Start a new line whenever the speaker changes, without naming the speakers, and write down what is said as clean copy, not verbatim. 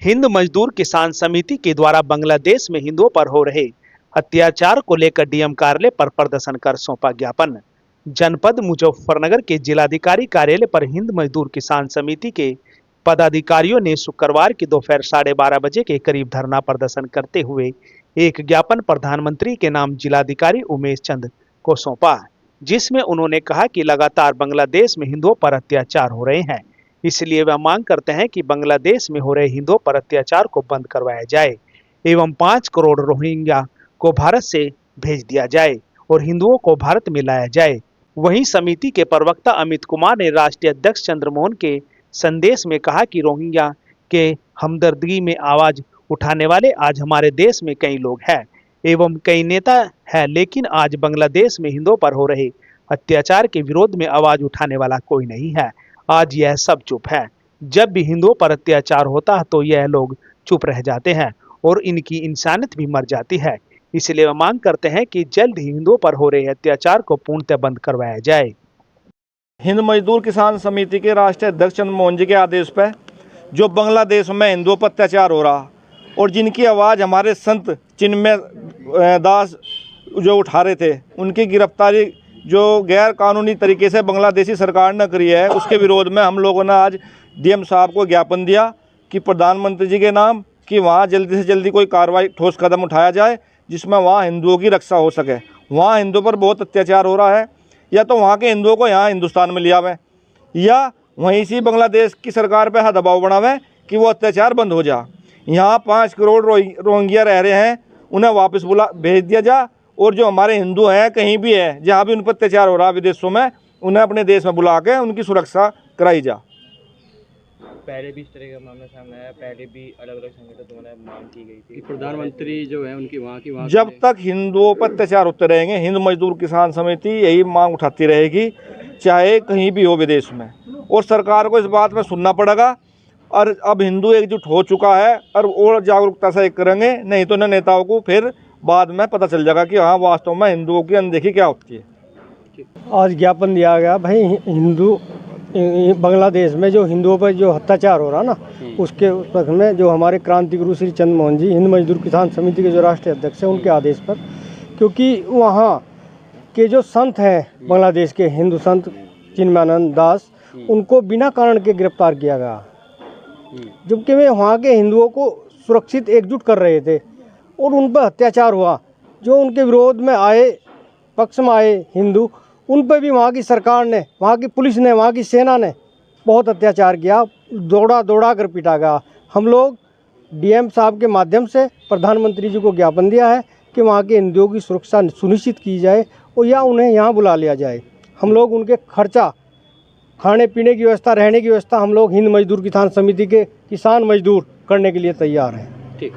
हिंद मजदूर किसान समिति के द्वारा बांग्लादेश में हिंदुओं पर हो रहे अत्याचार को लेकर डीएम कार्यालय पर प्रदर्शन कर सौंपा ज्ञापन। जनपद मुजफ्फरनगर के जिलाधिकारी कार्यालय पर हिंद मजदूर किसान समिति के पदाधिकारियों ने शुक्रवार की दोपहर 12:30 बजे के करीब धरना प्रदर्शन करते हुए एक ज्ञापन प्रधानमंत्री के नाम जिलाधिकारी उमेश चंद को सौंपा, जिसमें उन्होंने कहा कि लगातार बांग्लादेश में हिंदुओं पर अत्याचार हो रहे हैं, इसलिए वह मांग करते हैं कि बांग्लादेश में हो रहे हिंदुओं पर अत्याचार को बंद करवाया जाए एवं 5 करोड़ रोहिंग्या को भारत से भेज दिया जाए और हिंदुओं को भारत में लाया जाए। वहीं समिति के प्रवक्ता अमित कुमार ने राष्ट्रीय अध्यक्ष चंद्रमोहन के संदेश में कहा कि रोहिंग्या के हमदर्दी में आवाज उठाने वाले आज हमारे देश में कई लोग हैं एवं कई नेता हैं, लेकिन आज बांग्लादेश में हिंदुओं पर हो रहे अत्याचार के विरोध में आवाज उठाने वाला कोई नहीं है। आज यह सब चुप है। जब भी हिंदुओं पर अत्याचार होता है तो यह लोग चुप रह जाते हैं और इनकी इंसानियत भी मर जाती है। इसलिए वे मांग करते हैं कि जल्द ही हिंदुओं पर हो रहे अत्याचार को पूर्णतः बंद करवाया जाए।
हिंद मजदूर किसान समिति के राष्ट्रीय अध्यक्ष चंद्रमोहन जी के आदेश पर जो बांग्लादेश में हिंदुओं पर अत्याचार हो रहा और जिनकी आवाज़ हमारे संत चिन्मय दास जो उठा रहे थे, उनकी गिरफ्तारी जो गैर कानूनी तरीके से बांग्लादेशी सरकार ने करी है, उसके विरोध में हम लोगों ने आज डीएम साहब को ज्ञापन दिया कि प्रधानमंत्री जी के नाम कि वहाँ जल्दी से जल्दी कोई कार्रवाई ठोस कदम उठाया जाए जिसमें वहाँ हिंदुओं की रक्षा हो सके। वहाँ हिंदुओं पर बहुत अत्याचार हो रहा है, या तो वहाँ के हिंदुओं को यहाँ हिंदुस्तान में लिया हुआ या वहीं से बांग्लादेश की सरकार पर हाथ दबाव बनावे कि वो अत्याचार बंद हो जा। यहाँ 5 करोड़ रोहिंग्या रह रहे हैं, उन्हें वापस भेज दिया जा और जो हमारे हिंदू हैं कहीं भी है जहाँ भी उन पर अत्याचार हो रहा है विदेशों में, उन्हें अपने देश में बुला के उनकी सुरक्षा कराई जा।
पहले भी इस तरह का मामला सामने आया, पहले भी अलग अलग संगठनों द्वारा मांग की गई थी। प्रधानमंत्री जो है उनकी वहाँ
जब तक हिंदुओं पर अत्याचार होते रहेंगे, हिंद मजदूर किसान समिति यही मांग उठाती रहेगी, चाहे कहीं भी हो विदेश में। और सरकार को इस बात में सुनना पड़ेगा और अब हिंदू एकजुट हो चुका है और जागरूकता से करेंगे, नहीं तो नेताओं को फिर बाद में पता चल जाएगा कि हाँ वास्तव में हिंदुओं की अनदेखी क्या होती है।
आज ज्ञापन दिया गया भाई हिंदू बांग्लादेश में जो हिंदुओं पर जो अत्याचार हो रहा ना, उसके पक्ष में जो हमारे क्रांति गुरु श्री चंद्रमोहन जी हिंद मजदूर किसान समिति के जो राष्ट्रीय अध्यक्ष हैं उनके आदेश पर, क्योंकि वहाँ के जो संत हैं बांग्लादेश के हिंदू संत चिन्मयानंद दास, उनको बिना कारण के गिरफ्तार किया गया, जबकि वे वहाँ के हिंदुओं को सुरक्षित एकजुट कर रहे थे और उन पर अत्याचार हुआ। जो उनके विरोध में आए, पक्ष में आए हिंदू, उन पर भी वहाँ की सरकार ने, वहाँ की पुलिस ने, वहाँ की सेना ने बहुत अत्याचार किया, दौड़ा कर पीटा गया। हम लोग डीएम साहब के माध्यम से प्रधानमंत्री जी को ज्ञापन दिया है कि वहाँ के हिंदुओं की सुरक्षा सुनिश्चित की जाए और या उन्हें यहाँ बुला लिया जाए। हम लोग उनके खर्चा, खाने पीने की व्यवस्था, रहने की व्यवस्था हम लोग हिंद मजदूर किसान समिति के किसान मजदूर करने के लिए तैयार हैं।
ठीक।